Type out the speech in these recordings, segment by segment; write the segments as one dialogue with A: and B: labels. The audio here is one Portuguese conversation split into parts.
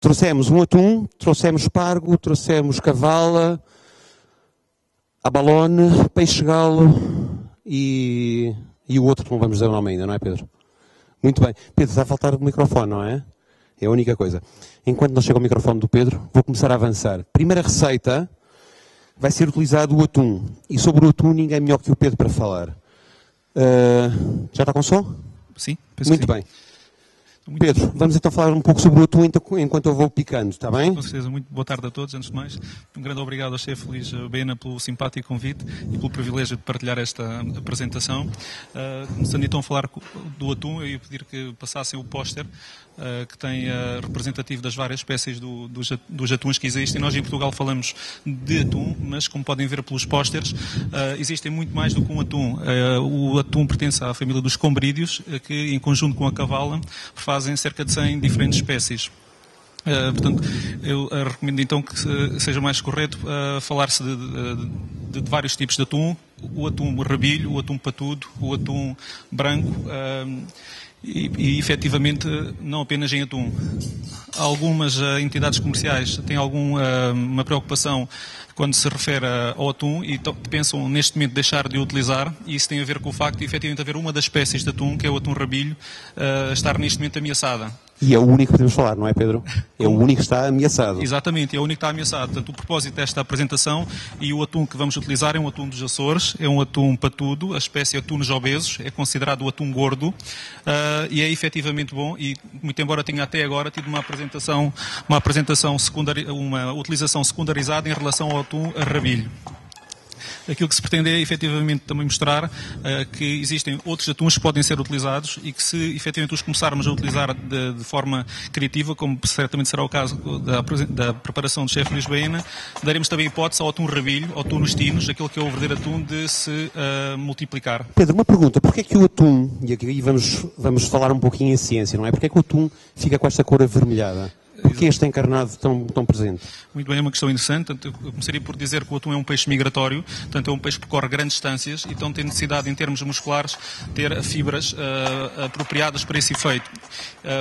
A: Trouxemos um atum, trouxemos espargo, trouxemos cavala, abalone, peixe-galo e o outro que não vamos dizer o nome ainda, não é, Pedro? Muito bem. Pedro, está a faltar o microfone, não é? É a única coisa. Enquanto não chega o microfone do Pedro, vou começar a avançar. Primeira receita, vai ser utilizado o atum. E sobre o atum, ninguém é melhor que o Pedro para falar. Já está com som?
B: Sim.
A: Muito bem. Pedro, vamos então falar um pouco sobre o atum enquanto eu vou picando, está bem?
B: Com certeza. Muito boa tarde a todos, antes de mais. Um grande obrigado ao chefe Luís Baena pelo simpático convite e pelo privilégio de partilhar esta apresentação. Começando então a falar do atum, eu ia pedir que passassem o póster que tem representativo das várias espécies dos atuns que existem. Nós em Portugal falamos de atum, mas como podem ver pelos pósteres, existem muito mais do que um atum. O atum pertence à família dos combrídeos, que em conjunto com a cavala fazem cerca de 100 diferentes espécies. Portanto, eu recomendo então que seja mais correto falar-se de vários tipos de atum: o atum rabilho, o atum patudo, o atum branco e efetivamente não apenas em atum. Algumas entidades comerciais têm uma preocupação quando se refere ao atum e pensam neste momento deixar de o utilizar, e isso tem a ver com o facto de efetivamente haver uma das espécies de atum, que é o atum rabilho, estar neste momento ameaçada.
A: E é o único que podemos falar, não é, Pedro? É o único que está ameaçado.
B: Exatamente, é o único que está ameaçado. Portanto, o propósito desta apresentação e o atum que vamos utilizar é um atum dos Açores, é um atum patudo, a espécie atunos obesos, é considerado o atum gordo e é efetivamente bom, e muito embora tenha até agora tido uma utilização secundarizada em relação ao atum rabilho. Aquilo que se pretende é efetivamente também mostrar que existem outros atuns que podem ser utilizados e que, se efetivamente os começarmos a utilizar de forma criativa, como certamente será o caso da preparação do chefe Luís Baena, daremos também hipótese ao atum rabilho, ao atum nos tinos, aquele que é o verdadeiro atum, de se multiplicar.
A: Pedro, uma pergunta: porquê é que o atum, e aqui vamos falar um pouquinho em ciência, não é? Porquê é que o atum fica com esta cor avermelhada? Porquê este encarnado tão presente?
B: Muito bem, é uma questão interessante. Eu começaria por dizer que o atum é um peixe migratório, portanto é um peixe que percorre grandes distâncias e então tem necessidade, em termos musculares, ter fibras apropriadas para esse efeito.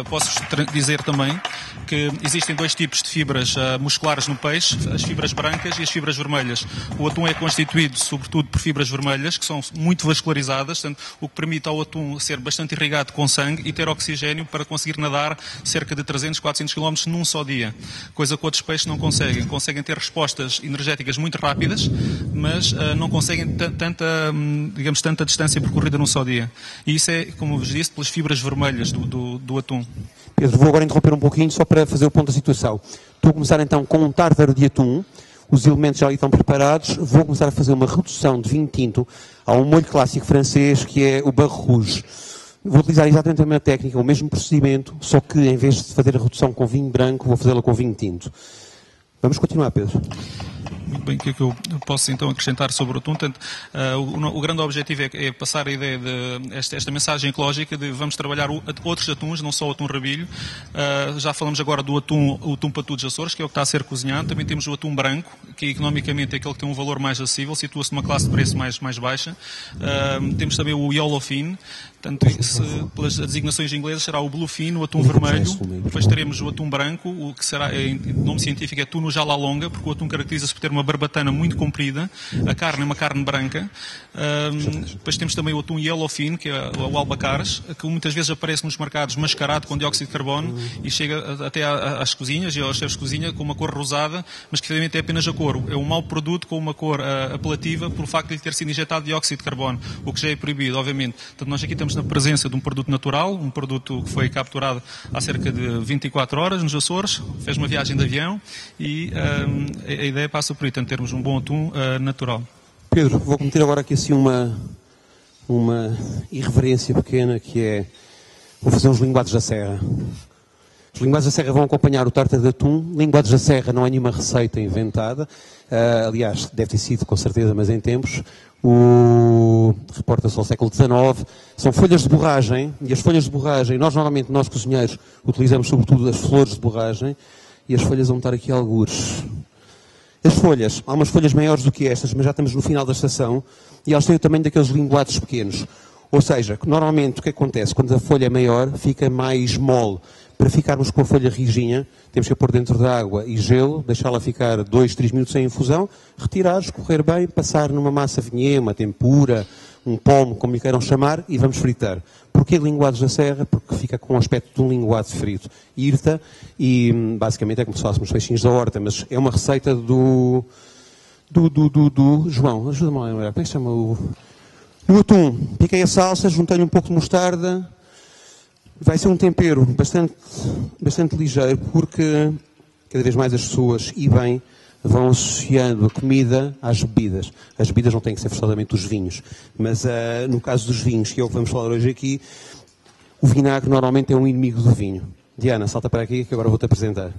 B: Posso dizer também que existem dois tipos de fibras musculares no peixe: as fibras brancas e as fibras vermelhas. O atum é constituído sobretudo por fibras vermelhas, que são muito vascularizadas, portanto, o que permite ao atum ser bastante irrigado com sangue e ter oxigênio para conseguir nadar cerca de 300, 400 km num só dia, coisa que outros peixes não conseguem. Conseguem ter respostas energéticas muito rápidas, mas não conseguem tanta distância percorrida num só dia. E isso é, como vos disse, pelas fibras vermelhas do atum.
A: Pedro, vou agora interromper um pouquinho só para fazer o ponto da situação. Estou a começar então com um tártaro de atum, os elementos já ali estão preparados, vou começar a fazer uma redução de vinho tinto a um molho clássico francês que é o Barre Rouge. Vou utilizar exatamente a mesma técnica, o mesmo procedimento, só que em vez de fazer a redução com vinho branco, vou fazê-la com vinho tinto. Vamos continuar, Pedro.
B: Muito bem, o que é que eu posso então acrescentar sobre o atum? Portanto, o grande objetivo é passar a ideia de esta mensagem ecológica de vamos trabalhar outros atuns, não só o atum rabilho. Já falamos agora do atum patudo dos Açores, que é o que está a ser cozinhado. Também temos o atum branco, que economicamente é aquele que tem um valor mais acessível, situa-se numa classe de preço mais baixa. Temos também o yellowfin, portanto, pelas designações inglesas será o bluefin, o atum vermelho. Depois teremos o atum branco, o que será, o nome científico é Tuna jalalonga, porque o atum caracteriza-se por ter uma barbatana muito comprida, a carne é uma carne branca. Depois temos também o atum yellowfin, que é o albacares, que muitas vezes aparece nos mercados mascarado com dióxido de carbono e chega até às cozinhas e aos chefes de cozinha com uma cor rosada, mas que realmente é apenas a cor. É um mau produto com uma cor apelativa pelo facto de lhe ter sido injetado dióxido de carbono, o que já é proibido, obviamente. Portanto, nós aqui estamos na presença de um produto natural, um produto que foi capturado há cerca de 24 horas nos Açores, fez uma viagem de avião e a ideia passa por aí, portanto, termos um bom atum natural.
A: Pedro, vou cometer agora aqui assim uma irreverência pequena, que é, vou fazer uns linguados da serra. Os linguados da serra vão acompanhar o tártaro de atum. Linguados da serra não é nenhuma receita inventada, aliás, deve ter sido com certeza, mas em tempos, reporta-se ao século XIX, são folhas de borragem, e as folhas de borragem, normalmente nós cozinheiros utilizamos sobretudo as flores de borragem, e as folhas vão estar aqui algures. As folhas, há umas folhas maiores do que estas, mas já estamos no final da estação, e elas têm o tamanho daqueles linguados pequenos. Ou seja, normalmente o que acontece? Quando a folha é maior, fica mais mole. Para ficarmos com a folha rijinha, temos que pôr dentro da água e gelo, deixá-la ficar 2, 3 minutos em infusão, retirar, escorrer bem, passar numa massa vinhê, uma tempura, um pomo, como lhe queiram chamar, e vamos fritar. Porquê linguados da serra? Porque fica com o aspecto de um linguado frito. Irta, e basicamente é como se fôssemos peixinhos da horta, mas é uma receita do João, ajuda-me a lembrar, como é que se chama o atum? Piquei a salsa, juntei-lhe um pouco de mostarda. Vai ser um tempero bastante ligeiro, porque cada vez mais as pessoas, e bem, vão associando a comida às bebidas. As bebidas não têm que ser forçadamente os vinhos, mas no caso dos vinhos, que é o que vamos falar hoje aqui, o vinagre normalmente é um inimigo do vinho. Diana, salta para aqui que agora vou-te apresentar.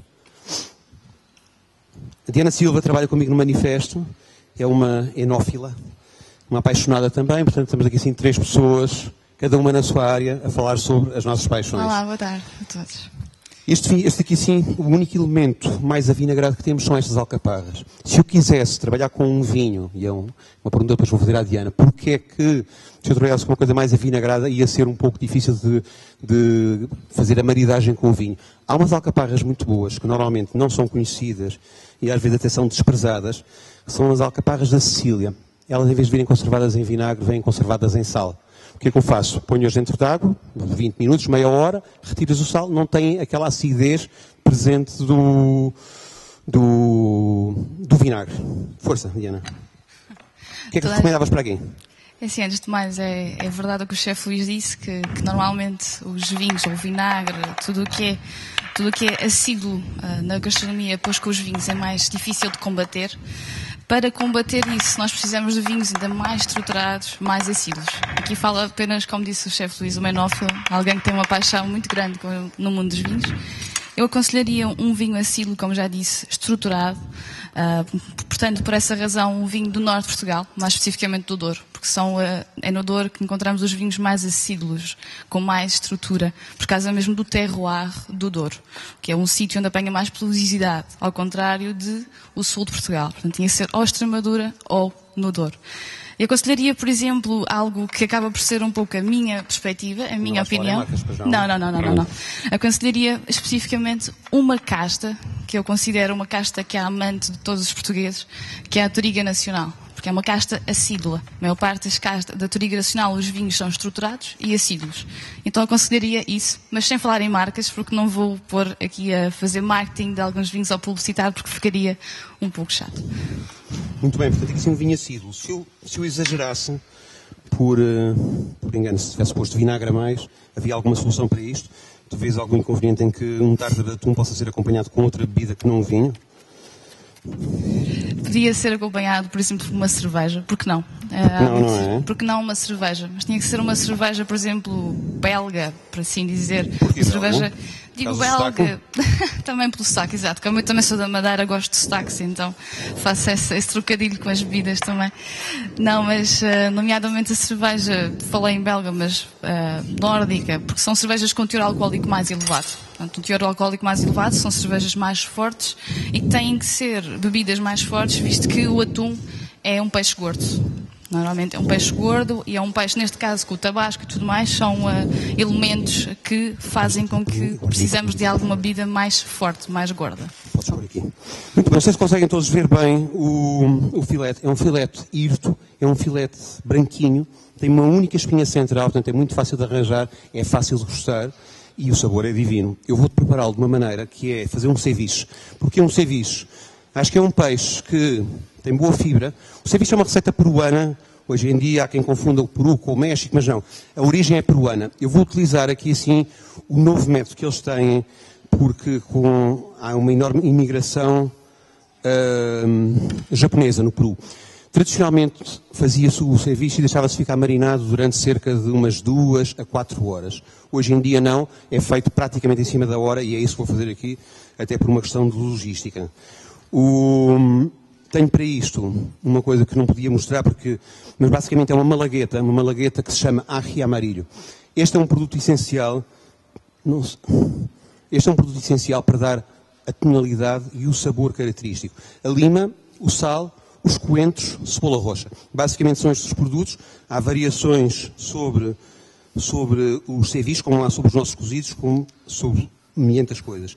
A: A Diana Silva trabalha comigo no Manifesto, é uma enófila, uma apaixonada também, portanto estamos aqui assim 3 pessoas, cada uma na sua área, a falar sobre as nossas paixões.
C: Olá, boa tarde a todos.
A: Este aqui, sim, o único elemento mais avinagrado que temos são estas alcaparras. Se eu quisesse trabalhar com um vinho, e é uma pergunta que depois vou fazer à Diana, porque é que se eu trabalhasse com uma coisa mais avinagrada ia ser um pouco difícil de fazer a maridagem com o vinho? Há umas alcaparras muito boas, que normalmente não são conhecidas e às vezes até são desprezadas, que são as alcaparras da Sicília. Elas, em vez de virem conservadas em vinagre, vêm conservadas em sal. O que é que eu faço? Ponho-as dentro de água, 20 minutos, meia hora, retiras o sal, não tem aquela acidez presente do vinagre. Força, Diana. O que é que recomendavas para aqui?
C: É assim, antes de mais, é verdade o que o chefe Luís disse, que normalmente os vinhos ou o vinagre, tudo o que é assíduo na gastronomia, pois com os vinhos é mais difícil de combater. Para combater isso, nós precisamos de vinhos ainda mais estruturados, mais assíduos. Aqui fala apenas, como disse o chefe Luís, um enófilo, alguém que tem uma paixão muito grande no mundo dos vinhos. Eu aconselharia um vinho assíduo, como já disse, estruturado. Portanto, por essa razão, um vinho do norte de Portugal, mais especificamente do Douro, porque é no Douro que encontramos os vinhos mais assíduos, com mais estrutura, por causa mesmo do terroir do Douro, que é um sítio onde apanha mais pelosidade, ao contrário do sul de Portugal. Portanto, tinha que ser ou Extremadura ou no Douro. Eu aconselharia, por exemplo, algo que acaba por ser um pouco a minha perspectiva, a minha opinião. Não. Aconselharia especificamente uma casta, que eu considero uma casta que é a amante de todos os portugueses, que é a Touriga Nacional. Porque é uma casta assídua. A maior parte das castas da Touriga Nacional, os vinhos são estruturados e assíduos. Então eu aconselharia isso, mas sem falar em marcas, porque não vou pôr aqui a fazer marketing de alguns vinhos ou publicitar, porque ficaria um pouco chato.
A: Muito bem, portanto, aqui um vinho assíduo. Se eu exagerasse, por engano, se tivesse posto vinagre a mais, havia alguma solução para isto? Tu vês algum inconveniente em que um tártaro de atum possa ser acompanhado com outra bebida que não um vinho?
C: Podia ser acompanhado, por exemplo, por uma cerveja, porque não?
A: Não é?
C: Porque não uma cerveja? Mas tinha que ser uma cerveja, por exemplo, belga, por assim dizer.
A: Porquê
C: cerveja,
A: belga?
C: digo belga, também pelo sotaque, exato. Como eu também sou da Madeira, gosto de sotaques, então faço esse trocadilho com as bebidas também. Não, mas nomeadamente a cerveja, falei em belga, mas nórdica, porque são cervejas com teor alcoólico mais elevado. Portanto, um teor alcoólico mais elevado são cervejas mais fortes e que têm que ser bebidas mais fortes, visto que o atum é um peixe gordo. Normalmente é um peixe gordo e é um peixe, neste caso, com o tabasco e tudo mais, são elementos que fazem com que precisamos de alguma bebida mais forte, mais gorda.
A: Podes pôr aqui. Muito bem, vocês conseguem todos ver bem o filete. É um filete hirto, é um filete branquinho, tem uma única espinha central, portanto é muito fácil de arranjar, é fácil de gostar. E o sabor é divino. Eu vou-te prepará-lo de uma maneira que é fazer um ceviche. Porque é um ceviche? Acho que é um peixe que tem boa fibra. O ceviche é uma receita peruana. Hoje em dia há quem confunda o Peru com o México, mas não. A origem é peruana. Eu vou utilizar aqui, assim, o novo método que eles têm, porque há uma enorme imigração japonesa no Peru. Tradicionalmente fazia-se o ceviche e deixava-se ficar marinado durante cerca de umas 2 a 4 horas. Hoje em dia não, é feito praticamente em cima da hora e é isso que vou fazer aqui, até por uma questão de logística. Tenho para isto uma coisa que não podia mostrar, mas basicamente é uma malagueta que se chama ají amarillo. Este é um produto essencial, para dar a tonalidade e o sabor característico. A lima, o sal, os coentros, cebola roxa. Basicamente são estes os produtos. Há variações sobre os ceviches, como há sobre os nossos cozidos, como sobre mediante as coisas.